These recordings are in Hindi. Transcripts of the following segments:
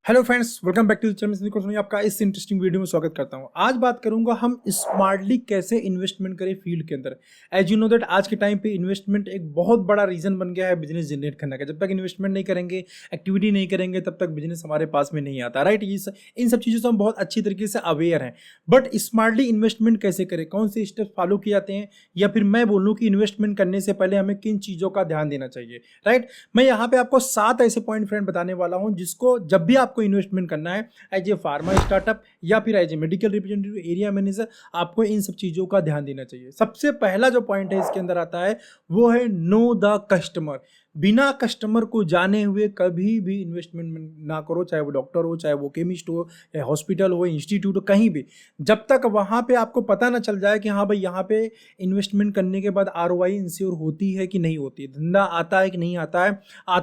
Hello friends, welcome back to the channel. आपका इस इंटरेस्टिंग वीडियो में स्वागत करता हूं। आज बात करूंगा हम स्मार्टली कैसे इन्वेस्टमेंट करें फील्ड के अंदर। एज यू नो दैट आज के टाइम पे इन्वेस्टमेंट एक बहुत बड़ा रीजन बन गया है बिजनेस जनरेट करने का। जब तक इन्वेस्टमेंट नहीं करेंगे, एक्टिविटी नहीं करेंगे, तब तक बिजनेस हमारे पास में नहीं आता, राइट। इन सब चीज़ों से हम बहुत अच्छी तरीके से अवेयर हैं। बट स्मार्टली इन्वेस्टमेंट कैसे करें, कौन से स्टेप्स फॉलो किए जाते हैं, या फिर मैं बोलूँ कि इन्वेस्टमेंट करने से पहले हमें किन चीज़ों का ध्यान देना चाहिए, राइट। मैं यहाँ पे आपको 7 ऐसे पॉइंट फ्रेंड बताने वाला हूँ जिसको जब भी आपको इन्वेस्टमेंट करना है एज ए फार्मा स्टार्टअप या फिर as a medical representative, area manager, आपको इन सब चीजों का ध्यान देना चाहिए। सबसे पहला जो पॉइंट है इसके अंदर आता है वो है नो द कस्टमर। बिना कस्टमर को जाने हुए कभी भी इन्वेस्टमेंट ना करो, चाहे वो डॉक्टर हो, चाहे वो केमिस्ट हो, या हॉस्पिटल हो, इंस्टीट्यूट हो, कहीं भी। जब तक वहाँ पे आपको पता ना चल जाए कि हाँ भाई यहाँ पे इन्वेस्टमेंट करने के बाद ROI इंश्योर होती है कि नहीं होती है, धंधा आता है कि नहीं आता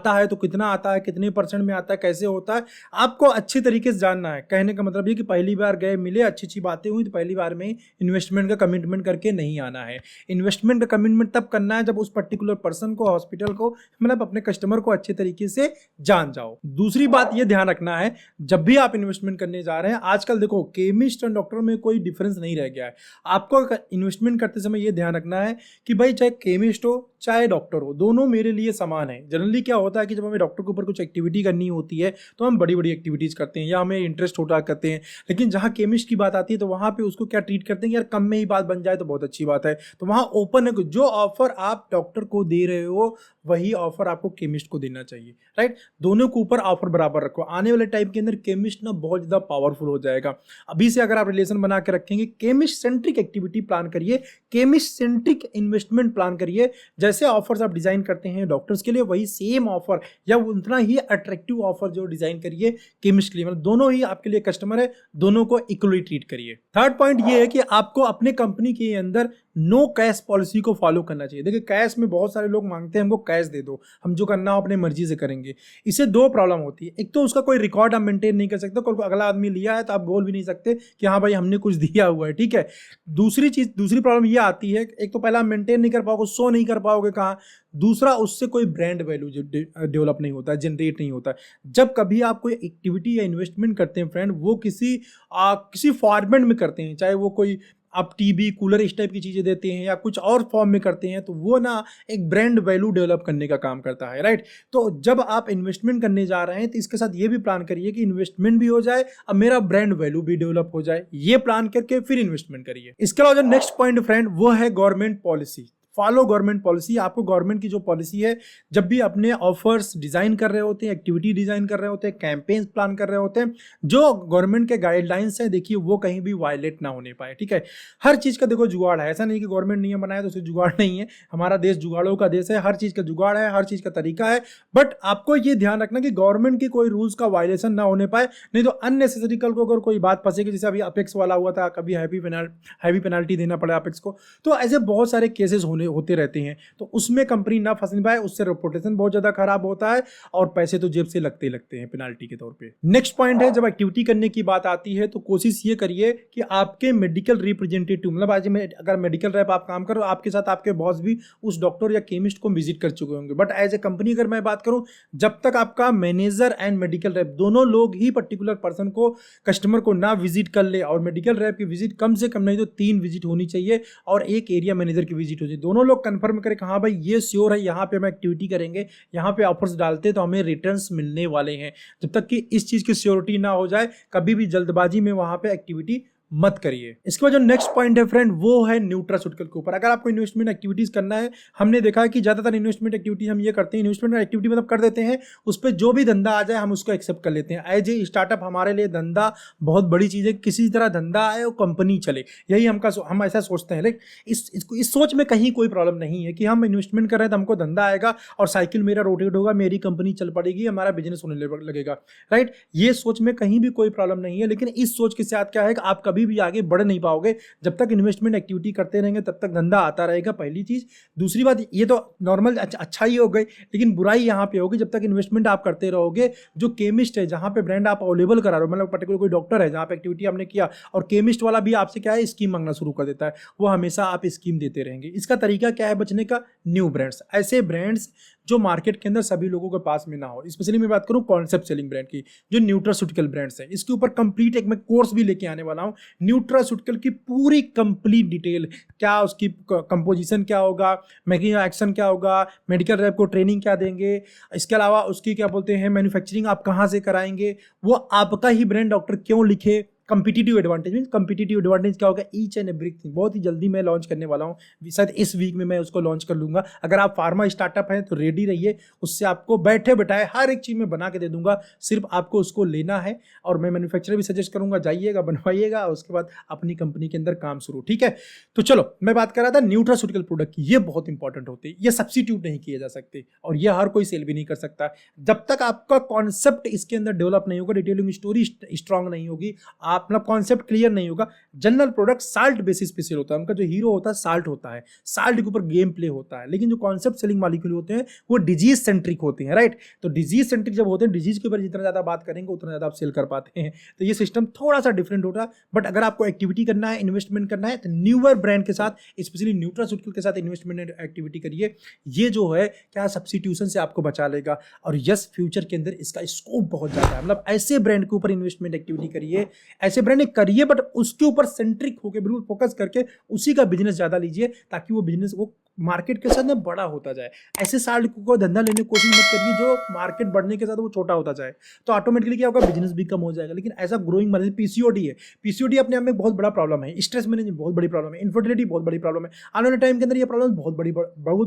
है तो कितना आता है, कितने % में आता है, कैसे होता है, आपको अच्छे तरीके से जानना है। कहने का मतलब ये कि पहली बार गए, मिले, अच्छी अच्छी बातें हुई तो पहली बार में इन्वेस्टमेंट का कमिटमेंट करके नहीं आना है। इन्वेस्टमेंट का कमिटमेंट तब करना है जब उस पर्टिकुलर पर्सन को, हॉस्पिटल को, मतलब अपने कस्टमर को अच्छे तरीके से जान जाओ। दूसरी बात ये ध्यान रखना है जब भी आप इन्वेस्टमेंट करने जा रहे हैं, आजकल देखो केमिस्ट और डॉक्टर में कोई डिफरेंस नहीं रह गया है। आपको इन्वेस्टमेंट करते समय ये ध्यान रखना है कि भाई चाहे केमिस्ट हो चाहे डॉक्टर हो, दोनों मेरे लिए समान है। जनरली क्या होता है कि जब हमें डॉक्टर के ऊपर कुछ एक्टिविटी करनी होती है तो हम बड़ी बड़ी एक्टिविटीज करते हैं या हमें इंटरेस्ट होता करते हैं, लेकिन जहाँ केमिस्ट की बात आती है तो वहाँ पे उसको क्या ट्रीट करते हैं कि यार कम में ही बात बन जाए तो बहुत अच्छी बात है। तो वहाँ ओपन है, जो ऑफर आप डॉक्टर को दे रहे हो वही ऑफर आपको केमिस्ट को देना चाहिए, राइट। दोनों के ऊपर ऑफर बराबर रखो। आने वाले टाइम के अंदर केमिस्ट ना बहुत ज़्यादा पावरफुल हो जाएगा। अभी से अगर आप रिलेशन बना के रखेंगे, केमिस्ट सेंट्रिक एक्टिविटी प्लान करिए, केमिस्ट सेंट्रिक इन्वेस्टमेंट प्लान करिए। जैसे ऑफर्स आप डिजाइन करते हैं डॉक्टर्स के लिए, वही सेम ऑफर या उतना ही अट्रैक्टिव ऑफर जो डिजाइन करिए केमिस्ट के लिए। मतलब दोनों ही आपके लिए कस्टमर है, दोनों को इक्वली ट्रीट करिए। थर्ड पॉइंट ये है कि आपको अपने कंपनी के अंदर नो कैश पॉलिसी को फॉलो करना चाहिए। देखिए कैश में बहुत सारे लोग मांगते हैं हमको कैश दे दो, हम जो करना हो अपने मर्जी से करेंगे। इससे 2 प्रॉब्लम होती है। एक तो उसका कोई रिकॉर्ड आप मेंटेन नहीं कर सकते, कोई अगला आदमी लिया है तो आप बोल भी नहीं सकते कि हाँ भाई हमने कुछ दिया हुआ है, ठीक है। दूसरी प्रॉब्लम ये आती है, एक तो पहला मेंटेन नहीं कर पाओगे, शो नहीं कर पाओगे कहाँ, दूसरा उससे कोई ब्रांड वैल्यू डेवलप नहीं होता है, जनरेट नहीं होता है। जब कभी आप कोई एक्टिविटी या इन्वेस्टमेंट करते हैं फ्रेंड, वो किसी फॉर्मेट में करते हैं, चाहे वो कोई आप टीवी, कूलर इस टाइप की चीज़ें देते हैं या कुछ और फॉर्म में करते हैं, तो वो ना एक ब्रांड वैल्यू डेवलप करने का काम करता है, राइट। तो जब आप इन्वेस्टमेंट करने जा रहे हैं तो इसके साथ ये भी प्लान करिए कि इन्वेस्टमेंट भी हो जाए और मेरा ब्रांड वैल्यू भी डेवलप हो जाए। ये प्लान करके फिर इन्वेस्टमेंट करिए। इसके अलावा जो नेक्स्ट पॉइंट फ्रेंड वो है government policy. Follow government policy. आपको गवर्नमेंट की जो पॉलिसी है, जब भी अपने ऑफर्स डिजाइन कर रहे होते हैं, एक्टिविटी डिजाइन कर रहे होते हैं, कैंपेन्स प्लान कर रहे होते हैं, जो गवर्नमेंट के गाइडलाइंस है देखिए वो कहीं भी वायलेट ना होने पाए, ठीक है। हर चीज का देखो जुगाड़ है, ऐसा नहीं कि गवर्नमेंट नियम बनाया तो उससे जुगाड़ नहीं है। हमारा देश जुगाड़ों का देश है, हर चीज का जुगाड़ है, हर चीज का तरीका है। बट आपको ये ध्यान रखना कि गवर्नमेंट की कोई रूल्स का वायलेशन ना होने पाए, नहीं तो अननेसेसरी कल को अगर कोई बात फंसेगी, जैसे अभी अपेक्स वाला हुआ था, कभी हैवी पेनाल्टी देना पड़ा अपेक्स को, तो ऐसे बहुत सारे केसेस होते रहते हैं। तो उसमें कंपनी ना फंस पाए, उससे रेपुटेशन बहुत ज्यादा खराब होता है और पैसे तो जेब से लगते हैं पेनाल्टी के तौर पे। नेक्स्ट पॉइंट है, जब एक्टिविटी करने की बात आती है तो कोशिश ये करिए कि आपके मेडिकल रिप्रेजेंटेटिव, मतलब आज में अगर मेडिकल रैप आप काम करो, आपके साथ आपके बॉस भी उस डॉक्टर या केमिस्ट को विजिट कर चुके होंगे। बट एज ए कंपनी अगर मैं बात करूं, जब तक आपका मैनेजर एंड मेडिकल रैप दोनों लोग ही पर्टिकुलर पर्सन को, कस्टमर को ना विजिट कर ले, और मेडिकल रैप की विजिट कम से कम नहीं तो 3 विजिट होनी चाहिए और एक एरिया मैनेजर की विजिट हो चाहिए, दोनों लोग कंफर्म करें कि हाँ भाई ये श्योर है यहाँ पे हम एक्टिविटी करेंगे, यहाँ पे ऑफर्स डालते तो हमें रिटर्न्स मिलने वाले हैं। जब तक कि इस चीज की श्योरिटी ना हो जाए, कभी भी जल्दबाजी में वहां पे एक्टिविटी मत करिए। इसके बाद जो नेक्स्ट पॉइंट है फ्रेंड वो है न्यूट्रास्यूटिकल के ऊपर। अगर आपको इन्वेस्टमेंट एक्टिविटीज करना है, हमने देखा है कि ज्यादातर इन्वेस्टमेंट एक्टिविटी हम ये करते हैं, इन्वेस्टमेंट एक्टिविटी मतलब कर देते हैं, उस पर जो भी धंधा आ जाए हम उसको एक्सेप्ट कर लेते हैं। एज ए स्टार्टअप हमारे लिए धंधा बहुत बड़ी चीज है, किसी तरह धंधा आए और कंपनी चले, यही हम ऐसा सोचते हैं। लेकिन इस सोच में कहीं कोई प्रॉब्लम नहीं है कि हम इन्वेस्टमेंट कर रहे हैं तो हमको धंधा आएगा और साइकिल मेरा रोटेट होगा, मेरी कंपनी चल पड़ेगी, हमारा बिजनेस होने लगेगा, राइट। ये सोच में कहीं भी कोई प्रॉब्लम नहीं है। लेकिन इस सोच के साथ क्या है कि आप कभी कभी भी आगे बढ़ नहीं पाओगे। जब तक इन्वेस्टमेंट एक्टिविटी करते रहेंगे तब तक धंधा आता रहेगा, पहली चीज़। दूसरी बात, ये तो नॉर्मल अच्छा ही हो गई, लेकिन बुराई यहाँ पे होगी जब तक इन्वेस्टमेंट आप करते रहोगे। जो केमिस्ट है, जहाँ पे ब्रांड आप अवेलेबल करा रहे हो, मतलब पर्टिकुलर कोई डॉक्टर है जहाँ पे एक्टिविटी आपने किया, और केमिस्ट वाला भी आपसे क्या है, स्कीम मांगना शुरू कर देता है, वो हमेशा आप स्कीम देते रहेंगे। इसका तरीका क्या है बचने का? न्यू ब्रांड्स, ऐसे ब्रांड्स जो मार्केट के अंदर सभी लोगों के पास में ना हो। स्पेशली मैं बात करूं कॉन्सेप्ट सेलिंग ब्रांड की, जो न्यूट्रास्यूटिकल ब्रांड्स हैं। इसके ऊपर कंप्लीट एक मैं कोर्स भी लेके आने वाला हूं, न्यूट्रास्यूटिकल की पूरी कंप्लीट डिटेल, क्या उसकी कंपोजिशन क्या होगा, मैकेनिज्म एक्शन क्या होगा, मेडिकल रैप को ट्रेनिंग क्या देंगे, इसके अलावा उसकी क्या बोलते हैं मैन्युफैक्चरिंग आप कहाँ से कराएंगे, वो आपका ही ब्रांड डॉक्टर क्यों लिखे। Competitive advantage mean competitive advantage क्या होगा, ईच एंड एवरीथिंग। बहुत ही जल्दी मैं लॉन्च करने वाला हूँ, शायद इस वीक में मैं उसको लॉन्च कर लूँगा। अगर आप फार्मा स्टार्टअप हैं तो रेडी रहिए, उससे आपको बैठे बैठाए हर एक चीज़ में बना के दे दूंगा, सिर्फ आपको उसको लेना है। और मैं मैन्युफैक्चरर भी सजेस्ट करूँगा, जाइएगा बनवाइएगा, उसके बाद अपनी कंपनी के अंदर काम शुरू। ठीक है, तो चलो मैं बात कर रहा था न्यूट्रास्यूटिकल प्रोडक्ट की। ये बहुत इंपॉर्टेंट होती है, ये सब्स्टिट्यूट नहीं किए जा सकते, और ये हर कोई सेल भी नहीं कर सकता जब तक आपका कॉन्सेप्ट इसके अंदर डेवलप नहीं होगा, डिटेलिंग स्टोरी स्ट्रांग नहीं होगी, आप मतलब कॉन्सेप्ट क्लियर नहीं होगा। जनरल प्रोडक्ट साल्ट बेसिस पे सेल होता है, उनका जो हीरो होता है साल्ट होता है, साल्ट के ऊपर गेम प्ले होता है। लेकिन जो कॉन्सेप्ट सेलिंग मॉलिक्यूल होते हैं वो डिजीज सेंट्रिक होते हैं, राइट। तो डिजीज सेंट्रिक जब होते हैं, डिजीज के ऊपर जितना ज्यादा बात करेंगे उतना ज्यादा आप सेल कर पाते हैं। तो ये सिस्टम थोड़ा सा डिफरेंट होता है, बट अगर आपको एक्टिविटी करना है, इन्वेस्टमेंट करना है, तो न्यूअर ब्रांड के साथ, स्पेशली न्यूट्रास्यूटिकल के साथ इन्वेस्टमेंट एक्टिविटी करिए। ये जो है क्या सब्स्टिट्यूशन से आपको बचा लेगा, और यस फ्यूचर के अंदर इसका स्कोप बहुत ज्यादा है। मतलब ऐसे ब्रांड के ऊपर इन्वेस्टमेंट एक्टिविटी करिए, ऐसे ब्रांड करिए, बट उसके ऊपर सेंट्रिक होकर बिल्कुल फोकस करके उसी का बिजनेस ज्यादा लीजिए, ताकि वो बिजनेस वो मार्केट के साथ में बड़ा होता जाए। ऐसे साल्ट को धंधा लेने की कोशिश मत करिए जो मार्केट बढ़ने के साथ वो छोटा होता जाए, तो ऑटोमेटिकली क्या होगा, बिजनेस भी कम हो जाएगा। लेकिन ऐसा ग्रोइंग मतलब पीसीओडी है, पीसीओडी अपने आप में बहुत बड़ा प्रॉब्लम है, स्ट्रेस मैनेजमेंट बहुत बड़ी प्रॉब्लम है, इनफर्टिलिटी बहुत बड़ी प्रॉब्लम है। आने वाले टाइम के अंदर ये प्रॉब्लम बहुत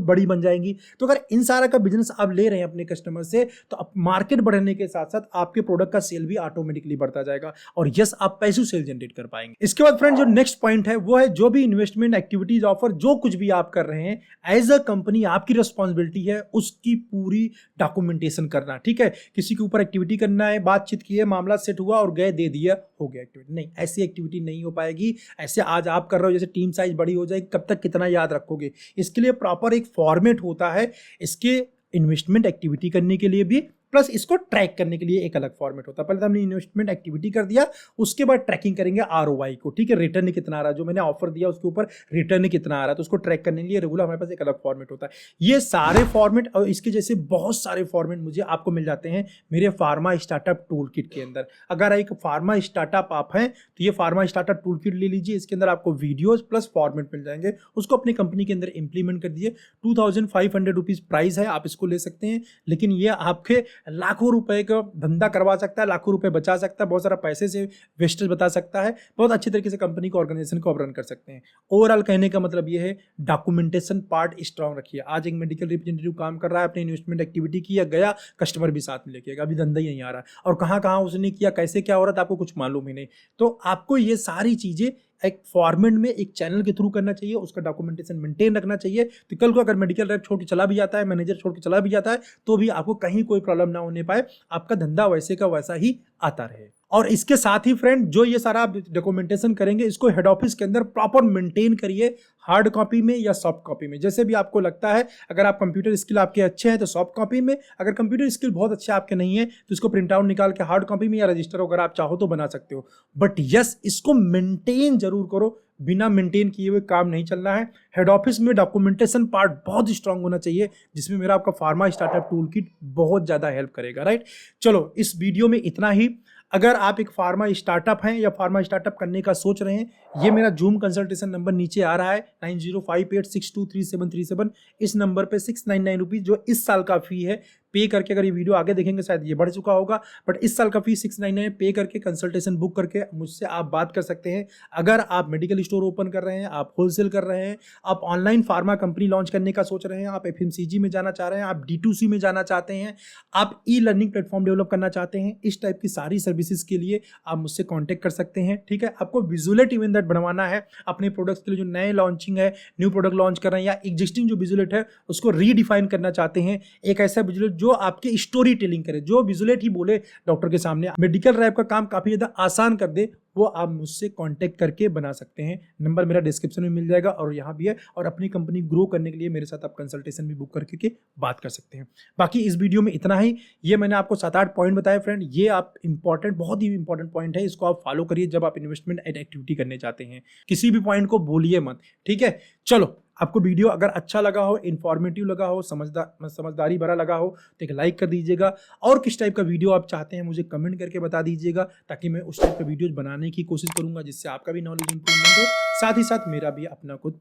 बड़ी बन जाएंगी। तो अगर इन सारा का बिजनेस आप ले रहे हैं अपने कस्टमर से, तो मार्केट बढ़ने के साथ साथ आपके प्रोडक्ट का सेल भी ऑटोमेटिकली बढ़ता जाएगा, और यस आप पैसे सेल जनरेट कर पाएंगे। इसके बाद फ्रेंड जो नेक्स्ट पॉइंट है वो है, जो भी इन्वेस्टमेंट एक्टिविटीज ऑफर जो कुछ भी आप कर रहे हैं, एज अ कंपनी आपकी रिस्पॉन्सिबिलिटी है उसकी पूरी डॉक्यूमेंटेशन करना। ठीक है, किसी के ऊपर एक्टिविटी करना है, बातचीत की है, मामला सेट हुआ और गए दे दिया, हो गया एक्टिविटी। नहीं, ऐसी एक्टिविटी नहीं हो पाएगी। ऐसे आज आप कर रहे हो, जैसे टीम साइज बड़ी हो जाएगी, कब तक कितना याद रखोगे। इसके लिए प्रॉपर एक फॉर्मेट होता है, इसके इन्वेस्टमेंट एक्टिविटी करने के लिए भी, प्लस इसको ट्रैक करने के लिए एक अलग फॉर्मेट होता है। पहले तो हमने इन्वेस्टमेंट एक्टिविटी कर दिया, उसके बाद ट्रैकिंग करेंगे आरओआई को। ठीक है, रिटर्न कितना आ रहा है, जो मैंने ऑफर दिया उसके ऊपर रिटर्न कितना आ रहा है, तो उसको ट्रैक करने के लिए रेगुलर हमारे पास एक अलग फॉर्मेट होता है। ये सारे फॉर्मेट और इसके जैसे बहुत सारे फॉर्मेट मुझे आपको मिल जाते हैं मेरे फार्मा स्टार्टअप टूल किट के अंदर। अगर एक फार्मा स्टार्टअप आप हैं तो ये फार्मा स्टार्टअप टूल किट ले लीजिए, इसके अंदर आपको वीडियोज प्लस फॉर्मेट मिल जाएंगे, उसको अपनी कंपनी के अंदर इंप्लीमेंट कर दिए। 2500 रुपीज प्राइस है, आप इसको ले सकते हैं, लेकिन ये आपके लाखों रुपए का धंधा करवा सकता है, लाखों रुपए बचा सकता है, बहुत सारा पैसे से वेस्टेज बता सकता है, बहुत अच्छी तरीके से कंपनी को ऑर्गेनाइजेशन को रन कर सकते हैं। ओवरऑल कहने का मतलब ये है, डॉक्यूमेंटेशन पार्ट स्ट्रांग रखिए। आज एक मेडिकल रिप्रेजेंटेटिव काम कर रहा है, अपनी इन्वेस्टमेंट एक्टिविटी किया, गया, कस्टमर भी साथ में लेके गया, अभी धंधा ही नहीं आ रहा है, और कहाँ कहाँ उसने किया, कैसे क्या हो रहा था आपको कुछ मालूम ही नहीं। तो आपको ये सारी चीजें एक फॉर्मेट में एक चैनल के थ्रू करना चाहिए, उसका डॉक्यूमेंटेशन मेंटेन रखना चाहिए। तो कल को अगर मेडिकल रैप छोड़ के चला भी जाता है, मैनेजर छोड़ के चला भी जाता है, तो भी आपको कहीं कोई प्रॉब्लम ना होने पाए, आपका धंधा वैसे का वैसा ही आता रहे। और इसके साथ ही फ्रेंड जो ये सारा आप डॉक्यूमेंटेशन करेंगे, इसको हेड ऑफिस के अंदर प्रॉपर मेंटेन करिए, हार्ड कॉपी में या सॉफ्ट कॉपी में, जैसे भी आपको लगता है। अगर आप कंप्यूटर स्किल आपके अच्छे हैं तो सॉफ्ट कॉपी में, अगर कंप्यूटर स्किल बहुत अच्छे आपके नहीं है तो इसको प्रिंट आउट निकाल के हार्ड कॉपी में या रजिस्टर अगर आप चाहो तो बना सकते हो। बट यस, इसको मेंटेन जरूर करो, बिना मेंटेन किए हुए काम नहीं चलना है। हेड ऑफिस में डॉक्यूमेंटेशन पार्ट बहुत स्ट्रांग होना चाहिए, जिसमें मेरा आपका फार्मा स्टार्टअप टूल किट बहुत ज़्यादा हेल्प करेगा, राइट। चलो इस वीडियो में इतना ही। अगर आप एक फार्मा स्टार्टअप हैं या फार्मा स्टार्टअप करने का सोच रहे हैं, ये मेरा जूम कंसल्टेशन नंबर नीचे आ रहा है 9058623737। इस नंबर पे 699 रुपीज़ जो इस साल का फी है पे करके, अगर ये वीडियो आगे देखेंगे शायद ये बढ़ चुका होगा, बट इस साल का फी 699 पे करके कंसल्टेशन बुक करके मुझसे आप बात कर सकते हैं। अगर आप मेडिकल स्टोर ओपन कर रहे हैं, आप होलसेल कर रहे हैं, आप ऑनलाइन फार्मा कंपनी लॉन्च करने का सोच रहे हैं, आप एफएमसीजी में जाना चाह रहे हैं, आप D2C में जाना चाहते हैं, आप ई लर्निंग प्लेटफॉर्म डेवलप करना चाहते हैं, इस टाइप की सारी सर्विसेज के लिए आप मुझसे कॉन्टैक्ट कर सकते हैं। ठीक है, आपको विजुअलेट इवन दैट बनवाना है अपने प्रोडक्ट्स के लिए, जो नए लॉन्चिंग है, न्यू प्रोडक्ट लॉन्च कर रहे हैं, या एग्जिस्टिंग जो विजुअलेट है उसको रीडिफाइन करना चाहते हैं, एक ऐसा विजुअलेट जो आपके स्टोरी टेलिंग करे, जो विजुअलेट ही बोले डॉक्टर के सामने, मेडिकल रैप का काम काफी ज्यादा आसान कर दे, वो आप मुझसे कांटेक्ट करके बना सकते हैं। नंबर मेरा डिस्क्रिप्शन में मिल जाएगा और यहाँ भी है। और अपनी कंपनी ग्रो करने के लिए मेरे साथ आप कंसल्टेशन भी बुक करके बात कर सकते हैं। बाकी इस वीडियो में इतना ही। ये मैंने आपको 7-8 पॉइंट बताए फ्रेंड, ये आप बहुत ही इंपॉर्टेंट पॉइंट है, इसको आप फॉलो करिए जब आप इन्वेस्टमेंट एक्टिविटी करने जाते हैं। किसी भी पॉइंट को भूलिए मत, ठीक है। चलो, आपको वीडियो अगर अच्छा लगा हो, इंफॉर्मेटिव लगा हो, समझदारी भरा लगा हो तो एक लाइक कर दीजिएगा। और किस टाइप का वीडियो आप चाहते हैं मुझे कमेंट करके बता दीजिएगा, ताकि मैं उस टाइप का वीडियो बनाने की कोशिश करूंगा जिससे आपका भी नॉलेज इंप्रूवमेंट हो, साथ ही साथ मेरा भी अपना कुछ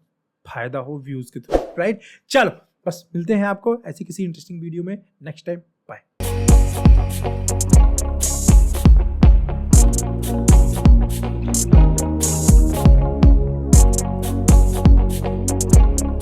फायदा हो व्यूज के थ्रू, राइट। चलो, बस मिलते हैं आपको ऐसी किसी इंटरेस्टिंग वीडियो में नेक्स्ट टाइम। बाय।